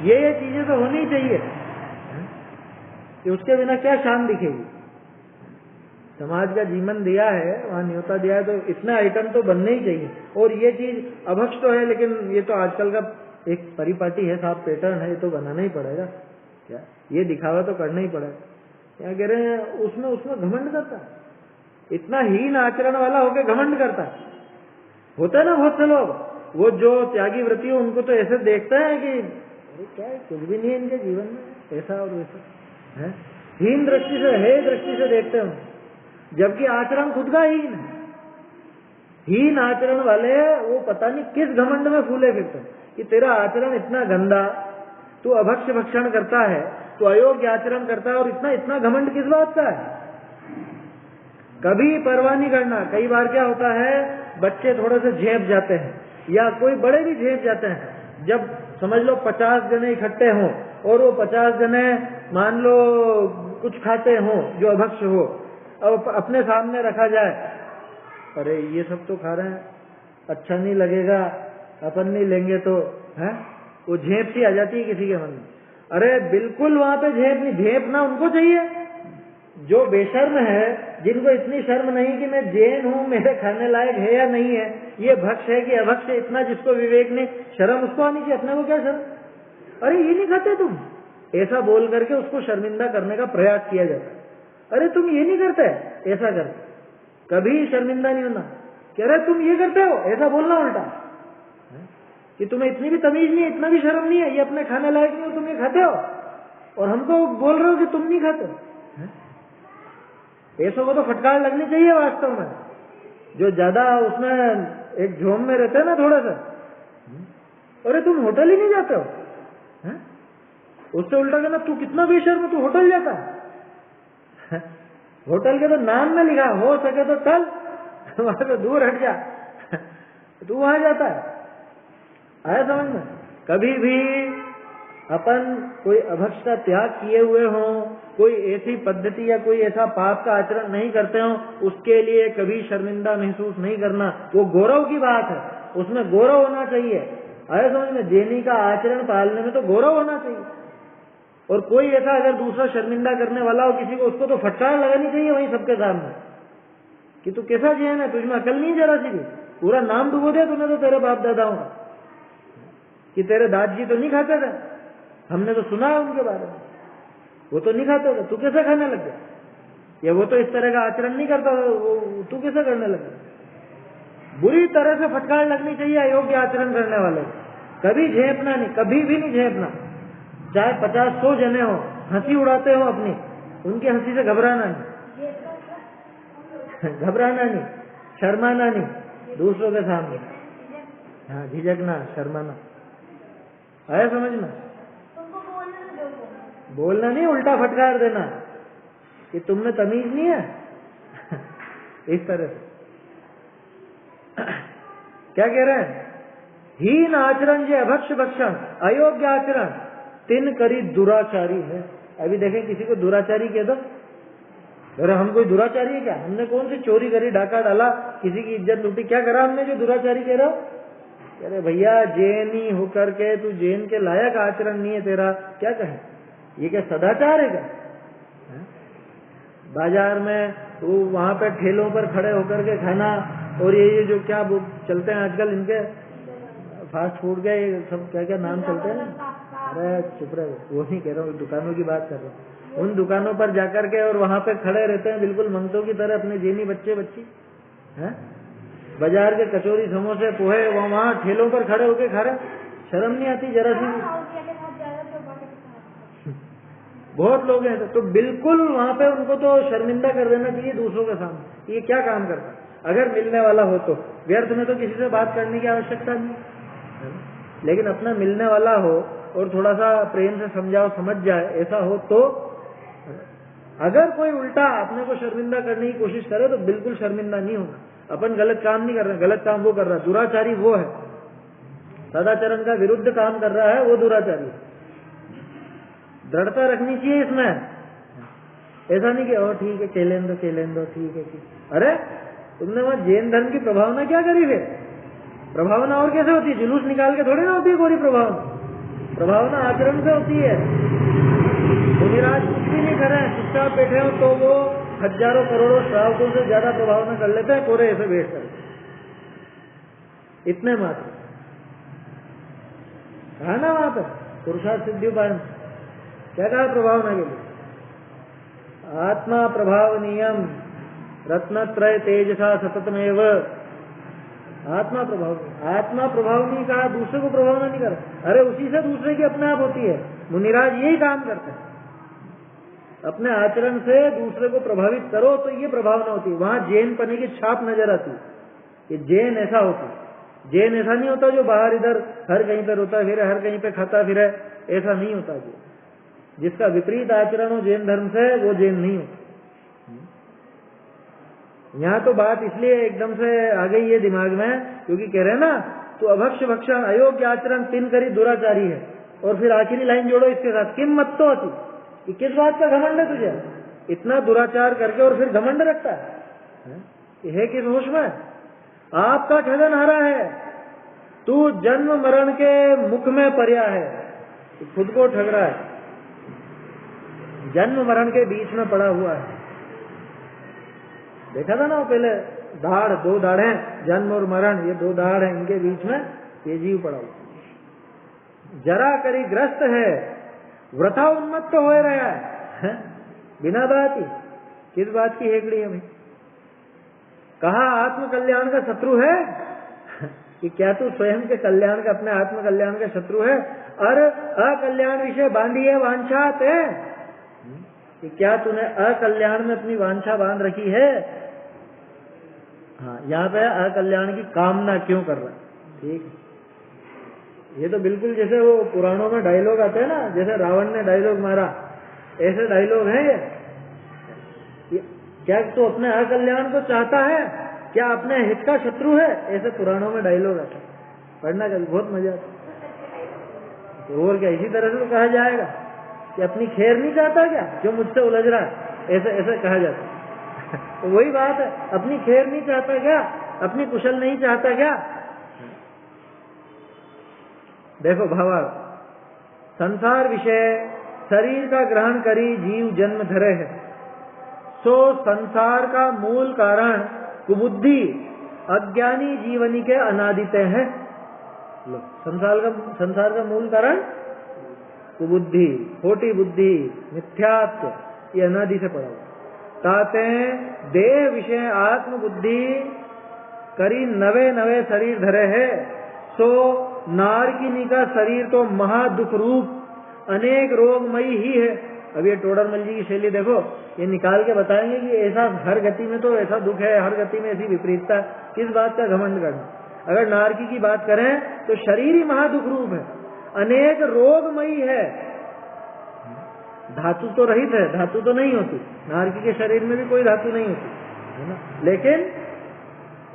ये चीजें तो होनी चाहिए कि उसके बिना क्या शान दिखेगी। समाज का जीवन दिया है, वहां न्योता दिया है, तो इतना आइटम तो बनने ही चाहिए। और ये चीज अभक्ष तो है, लेकिन ये तो आजकल का एक परिपाटी है, साफ पैटर्न है, ये तो बनाना ही पड़ेगा। क्या ये दिखावा तो करना ही पड़ेगा। क्या कह रहे हैं, उसमें घमंड करता है, इतना हीन आचरण वाला होकर घमंड करता है। होता है ना बहुत से लोग, वो जो त्यागी व्रती हो उनको तो ऐसे देखता है कि अरे क्या है, कुछ भी नहीं है इनके जीवन में, ऐसा और वैसा है। हीन दृष्टि से, हे दृष्टि से देखते हो, जबकि आचरण खुद का हीन है। हीन आचरण वाले वो पता नहीं किस घमंड में फूले फिरते हैं कि तेरा आचरण इतना गंदा, तू अभक्ष भक्षण करता है, तू अयोग्य आचरण करता है, और इतना घमंड किस बात का है। कभी परवाह नहीं करना। कई बार क्या होता है, बच्चे थोड़े से झेप जाते हैं, या कोई बड़े भी झेप जाते हैं। जब समझ लो 50 जने इकट्ठे हों और वो 50 जने मान लो कुछ खाते हों जो अभक्ष हो, अब अपने सामने रखा जाए, अरे ये सब तो खा रहे हैं, अच्छा नहीं लगेगा, अपन नहीं लेंगे तो है, वो झेप सी आ जाती है किसी के मन में। अरे बिल्कुल वहां पे झेप नहीं, झेपना उनको चाहिए जो बेशर्म है, जिनको इतनी शर्म नहीं कि मैं जैन हूं, मेरे खाने लायक है या नहीं है, ये भक्ष है कि अभक्ष है, इतना जिसको विवेक नहीं, शर्म उसको आनी चाहिए। अपने को क्या शर्म, अरे ये नहीं खाते तुम, ऐसा बोल करके उसको शर्मिंदा करने का प्रयास किया जाता है। अरे तुम ये नहीं करते, ऐसा करते, कभी शर्मिंदा नहीं होना। कह रहे तुम ये करते हो, ऐसा बोलना उल्टा कि तुम्हें इतनी भी तमीज नहीं है, इतना भी शर्म नहीं है, ये अपने खाने लायक नहीं हो, तुम ये खाते हो, और हमको बोल रहे हो कि तुम नहीं खाते। ऐसों को तो फटकार लगनी चाहिए वास्तव में, जो ज्यादा उसमें एक झोम में रहते हैं ना थोड़ा सा। अरे तुम होटल ही नहीं जाते हो, उससे उल्टा कहना तू कितना बेशर्म, तू होटल जाता है। होटल के तो नाम में लिखा, हो सके तो टल, वहां से दूर हट जा, तू वहां जाता है। आया समझ में? कभी भी अपन कोई अभक्ष का त्याग किए हुए हों, कोई ऐसी पद्धति या कोई ऐसा पाप का आचरण नहीं करते हो, उसके लिए कभी शर्मिंदा महसूस नहीं करना। वो गौरव की बात है, उसमें गौरव होना चाहिए। आया समझ में? जैनी का आचरण पालने में तो गौरव होना चाहिए। और कोई ऐसा अगर दूसरा शर्मिंदा करने वाला हो किसी को, उसको तो फटकार लगानी चाहिए वहीं सबके सामने कि तू कैसा जैन है, तुझमें अकल नहीं जरा सी भी, पूरा नाम डुबो दिया तूने तो तेरे बाप दादाओं का, कि तेरे दादाजी तो नहीं खाते थे, हमने तो सुना है उनके बारे में, वो तो नहीं खाते थे, तू कैसे खाने लग गया, या वो तो इस तरह का आचरण नहीं करता, तू कैसे करने लग गया। बुरी तरह से फटकार लगनी चाहिए अयोग्य आचरण करने वाले। कभी झेपना नहीं, कभी भी नहीं झेपना। चाहे 50-100 जने हो, हंसी उड़ाते हो अपनी, उनकी हंसी से घबराना नहीं, घबराना नहीं, शर्माना नहीं दूसरों के सामने। हाँ, झिझकना, शर्माना। आया समझ में? बोलना नहीं, उल्टा फटकार देना कि तुम में तमीज नहीं है। इस तरह से क्या कह रहे हैं? हीन आचरण जे अभक्ष भक्षण अयोग्य आचरण तिन करी दुराचारी है। अभी देखें किसी को दुराचारी कह दो, अरे हम कोई दुराचारी है क्या? हमने कौन सी चोरी करी, डाका डाला, किसी की इज्जत लूटी, क्या करा हमने जो दुराचारी कह रहा हो? अरे भैया जैनी होकर के तू जैन के लायक आचरण नहीं है तेरा, क्या कहे? ये क्या सदाचार है क्या? बाजार में वो वहां पे ठेलों पर खड़े होकर के खाना, और ये जो क्या चलते हैं आजकल इनके फास्ट फूड के सब क्या क्या नाम चलते हैं, अरे चुप रहे, वो नहीं कह रहा हूँ, दुकानों की बात कर रहा हूँ। उन दुकानों पर जाकर के और वहां पे खड़े रहते हैं बिल्कुल मंगतों की तरह अपने जैनी बच्चे बच्ची हैं। बाजार के कचौरी समोसे पोहे वहां ठेलों पर खड़े होके खा रहे, शर्म नहीं आती जरा सी? बहुत लोग हैं तो बिल्कुल वहां पे उनको तो शर्मिंदा कर देना चाहिए दूसरों के सामने। ये क्या काम करता? अगर मिलने वाला हो तो व्यर्थ में तो किसी से बात करने की आवश्यकता नहीं, लेकिन अपना मिलने वाला हो और थोड़ा सा प्रेम से समझाओ, समझ जाए, ऐसा हो तो। अगर कोई उल्टा अपने को शर्मिंदा करने की कोशिश करे तो बिल्कुल शर्मिंदा नहीं होना। अपन गलत काम नहीं कर रहे, गलत काम वो कर रहा है, दुराचारी वो है, सदाचरण का विरुद्ध काम कर रहा है वो दुराचारी। दृढ़ता रखनी चाहिए इसमें, ऐसा नहीं कि ओ ठीक है चलें दो ठीक है ठीक। अरे तुमने वहां जैन धर्म की प्रभावना क्या करी फिर? प्रभावना और कैसे होती है? जुलूस निकाल के थोड़ी ना होती है कोई प्रभावना आचरण से होती है। मुनिराज कुछ भी नहीं कर रहे हैं, चुपचाप बैठे हो तो वो हजारों करोड़ों श्रावकों से ज्यादा प्रभावना कर लेते हैं कोरे ऐसे बैठ कर, इतने मात्र। कहा ना वहां पर पुरुषार्थ सिद्धि उपाय क्या कहा प्रभावना के लिए? आत्मा प्रभाव नियम रत्नत्रय तेजसा सततमेव। आत्मा प्रभाव नहीं कहा, दूसरे को प्रभावना नहीं कर। अरे उसी से दूसरे की अपने आप होती है। मुनिराज यही काम करते हैं, अपने आचरण से दूसरे को प्रभावित करो तो ये प्रभावना होती है। वहां जैन पने की छाप नजर आती है कि जैन ऐसा होता है। जैन ऐसा नहीं होता जो बाहर इधर हर कहीं पे रोता फिरे, हर कहीं पे खाता फिरे, ऐसा नहीं होता। जो जिसका विपरीत आचरण हो जैन धर्म से वो जैन नहीं होता। यहाँ तो बात इसलिए एकदम से आ गई है दिमाग में क्योंकि कह रहे हैं ना, तो अभक्ष भक्षण अयोग्य आचरण तिन करी दुराचारी है। और फिर आखिरी लाइन जोड़ो इसके साथ, किम मत तो होती, कि किस बात का घमंड है तुझे? इतना दुराचार करके और फिर घमंड रखता है किस होश में? आपका ठगन हारा है, तू जन्म मरण के मुख में पर्या है, खुद को ठग रहा है, जन्म मरण के बीच में पड़ा हुआ है। देखा था ना वो पहले दाढ़, दो दाढ़ हैं, जन्म और मरण, ये दो दाढ़ हैं, इनके बीच में ये जीव पड़ा हुआ। जरा करी ग्रस्त है, व्रथा उन्मत्त हो रहा है बिना बात ही। किस बात की हेकड़ी है भाई? कहा आत्म कल्याण का शत्रु है कि क्या तू स्वयं के कल्याण का, अपने आत्म कल्याण का शत्रु है? और अकल्याण विषय बांधी है वांछात है कि क्या तूने अकल्याण में अपनी वांछा बांध रखी है? हाँ, यहाँ पे अकल्याण की कामना क्यों कर रहा है? ठीक है, ये तो बिल्कुल जैसे वो पुराणों में डायलॉग आते हैं ना, जैसे रावण ने डायलॉग मारा, ऐसे डायलॉग है ये। क्या तू अपने अकल्याण को चाहता है? क्या अपने हित का शत्रु है? ऐसे पुराणों में डायलॉग आता है, पढ़ना कभी, बहुत मजा आता है। और क्या, इसी तरह से तो कहा जाएगा कि अपनी खैर नहीं चाहता क्या जो मुझसे उलझ रहा है, ऐसे ऐसे कहा जाता है। तो वही बात है, अपनी खैर नहीं चाहता क्या? अपनी कुशल नहीं चाहता क्या? देखो भावार्थ, संसार विषय शरीर का ग्रहण करी जीव जन्म धरे है, सो संसार का मूल कारण कुबुद्धि अज्ञानी जीवनी के अनादिते है। संसार का मूल कारण कुबुद्धि, खोटी बुद्धि, मिथ्यात्व, ये अनादि से पड़ा हुआ। ताते देह विषय आत्म बुद्धि करी नवे नवे शरीर धरे है, सो नारकिनी का शरीर तो महादुख रूप अनेक रोगमयी ही है। अब ये टोडरमल जी की शैली देखो, ये निकाल के बताएंगे कि ऐसा हर गति में तो ऐसा दुख है, हर गति में ऐसी विपरीतता, किस बात का घमंड करना? अगर नारकी की बात करें तो शरीर ही महादुख रूप है, अनेक रोगमयी है। धातु तो रहित है, धातु तो नहीं होती, नारकी के शरीर में भी कोई धातु नहीं होती है ना, लेकिन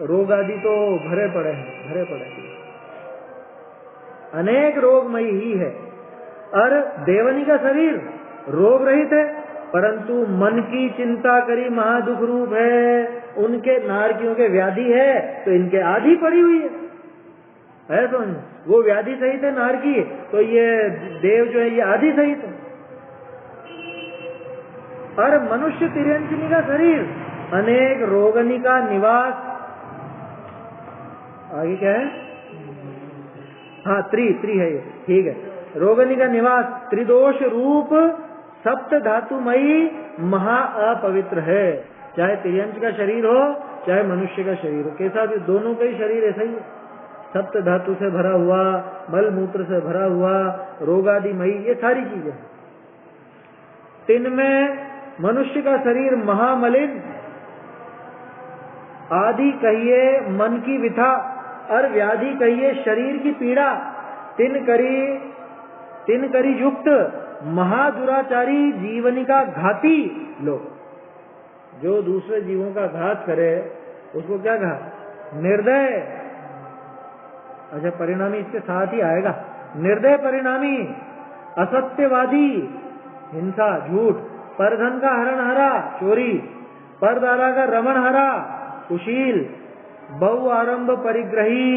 रोग आदि तो भरे पड़े हैं, भरे पड़े हैं, अनेक रोगमयी ही है। और देवनी का शरीर रोग रहित है, परंतु मन की चिंता करी महादुख रूप है। उनके नारकियों के व्याधि है तो इनके आधी पड़ी हुई है तो वो व्याधि सहित है नारकी, तो ये देव जो है ये आधी सहित है। और मनुष्य तिर्यंचनी का शरीर अनेक रोगनी का निवास, आगे क्या है, हाँ त्रि है ये, ठीक है, रोगनी का निवास त्रिदोष रूप सप्त धातुमयी महा अपवित्र है। चाहे तिर्यंच का शरीर हो चाहे मनुष्य का शरीर हो, कैसा भी दोनों का ही शरीर ऐसा ही है, सप्त धातु से भरा हुआ, मल मूत्र से भरा हुआ, रोगादिमयी, ये सारी चीजें। इनमें मनुष्य का शरीर महामलिन, आदि कहिए मन की विथा, और व्याधि कहिए शरीर की पीड़ा, तिन करी युक्त महादुराचारी जीवनी का घाती लोग। जो दूसरे जीवों का घात करे उसको क्या कहा, निर्दय। अच्छा, परिणामी इसके साथ ही आएगा, निर्दय परिणामी, असत्यवादी, हिंसा झूठ, परधन का हरणहारा चोरी, परदारा का रमणहारा कुशील, बहु आरंभ परिग्रही,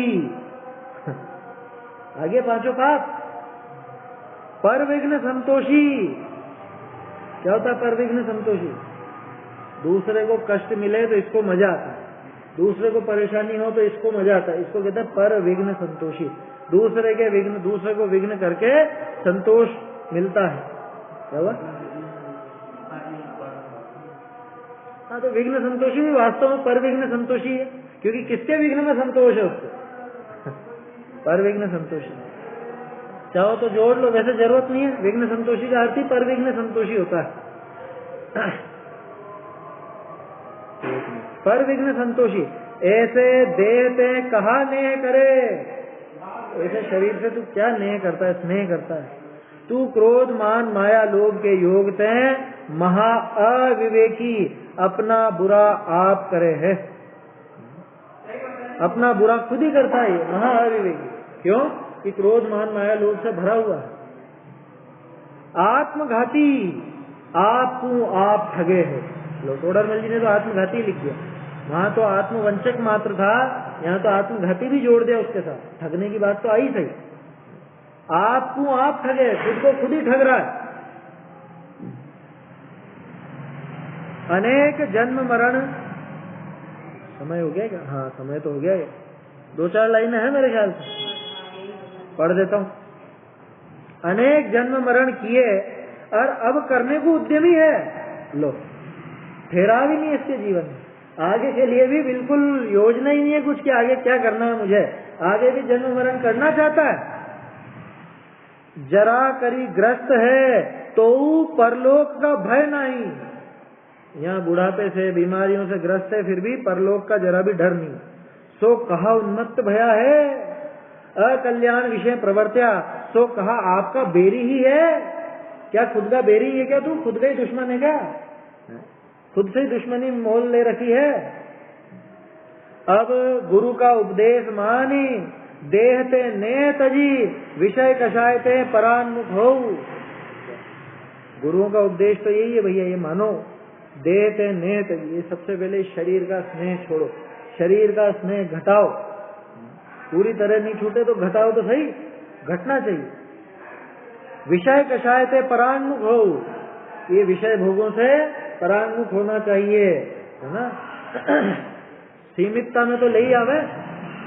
आगे पांचों पाप। पर विघ्न संतोषी, क्या होता है पर विघ्न संतोषी, दूसरे को कष्ट मिले तो इसको मजा आता है, दूसरे को परेशानी हो तो इसको मजा आता है, इसको कहते हैं पर विघ्न संतोषी। दूसरे को विघ्न करके संतोष मिलता है, क्या हुआ? हाँ, तो विघ्न संतोषी भी वास्तव में पर विघ्न संतोषी है, क्योंकि किसके विघ्न में संतोष है उसको पर विघ्न संतोषी। चाहो तो जोड़ लो, वैसे जरूरत नहीं है, विघ्न संतोषी का अर्थ ही पर विघ्न संतोषी होता है। पर विघ्न संतोषी, ऐसे देहते कहा नेह करे, ऐसे शरीर से तू क्या नेह करता है, स्नेह करता है। तू क्रोध मान माया लोभ के योग ते महा अविवेकी, अपना बुरा आप करे है, अपना बुरा खुद ही करता है, महा अविवेकी। क्यों? कि क्रोध मान माया लोभ से भरा हुआ है। आत्मघाती, आपको आप ठगे है। टोडरमल जी ने तो आत्मघाती लिख दिया, वहां तो आत्मवंचक मात्र था, यहाँ तो आत्मघाती भी जोड़ दिया उसके साथ, ठगने की बात तो आई सही। आपको आप ठगे, खुद को खुद ही ठग रहा है। अनेक जन्म मरण, समय हो गया क्या? हाँ, समय तो हो गया है, 2-4 लाइनें हैं मेरे ख्याल से, पढ़ देता हूँ। अनेक जन्म मरण किए और अब करने को उद्यमी है, लो ठहराव ही नहीं इसके जीवन में, आगे के लिए भी बिल्कुल योजना ही नहीं है कुछ कि आगे क्या करना है मुझे, आगे भी जन्म मरण करना चाहता है। जरा करी ग्रस्त है तो परलोक का भय नहीं, यहाँ बुढ़ापे से बीमारियों से ग्रस्त है फिर भी परलोक का जरा भी डर नहीं। सो कहा उन्मत्त भया है, अकल्याण विषय प्रवर्त्या, सो कहा आपका बेरी ही है। क्या खुद का बेरी है क्या? तू खुद का ही दुश्मन है क्या? खुद से ही दुश्मनी मोल ले रखी है। अब गुरु का उपदेश मानी, देहते ने तजी, विषय कषायते परान्मुख हो। गुरुओं का उपदेश तो यही है भैया, ये मानो, देहते ने तजी, ये सबसे पहले शरीर का स्नेह छोड़ो, शरीर का स्नेह घटाओ, पूरी तरह नहीं छूटे तो घटाओ तो सही, घटना चाहिए। विषय कषायते परान्मुख हो, ये विषय भोगों से परान्मुख होना चाहिए, है ना। सीमितता में तो ले ही आवे,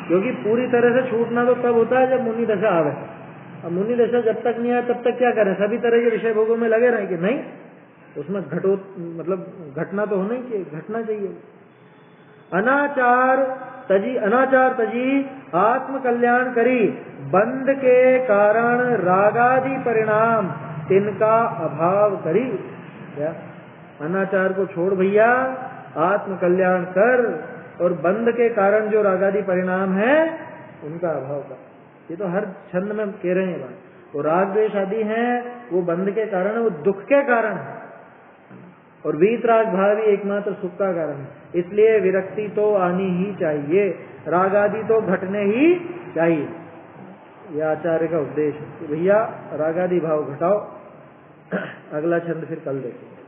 क्योंकि पूरी तरह से छूटना तो तब होता है जब मुनि दशा आवे। अब मुनि दशा जब तक नहीं आए तब तक क्या करें, सभी तरह के विषय भोगों में लगे रहे कि नहीं, उसमें घटो, मतलब घटना तो होना ही चाहिए, घटना चाहिए। अनाचार तजी आत्म कल्याण करी, बंध के कारण रागादि परिणाम तिनका अभाव करी। क्या? अनाचार को छोड़ भैया, आत्म कल्याण कर, और बंध के कारण जो रागादि परिणाम है उनका अभाव कर। ये तो हर छंद में कह रहे हैं बात। वो राग द्वेष आदि है, वो बंध के कारण है, वो दुख के कारण है। और वीतराग भाव ही एकमात्र सुख का कारण है। इसलिए विरक्ति तो आनी ही चाहिए, राग आदि तो घटने ही चाहिए। यह आचार्य का उपदेश है कि भैया रागादि भाव घटाओ। अगला छंद फिर कल देखेंगे।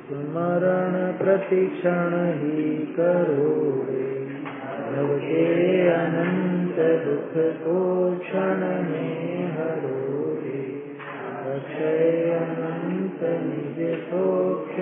स्मरण प्रतिक्षण ही करो रे, भव के अनंत दुख को क्षण में हरो रे, अक्षय अनंत निज सोक्ष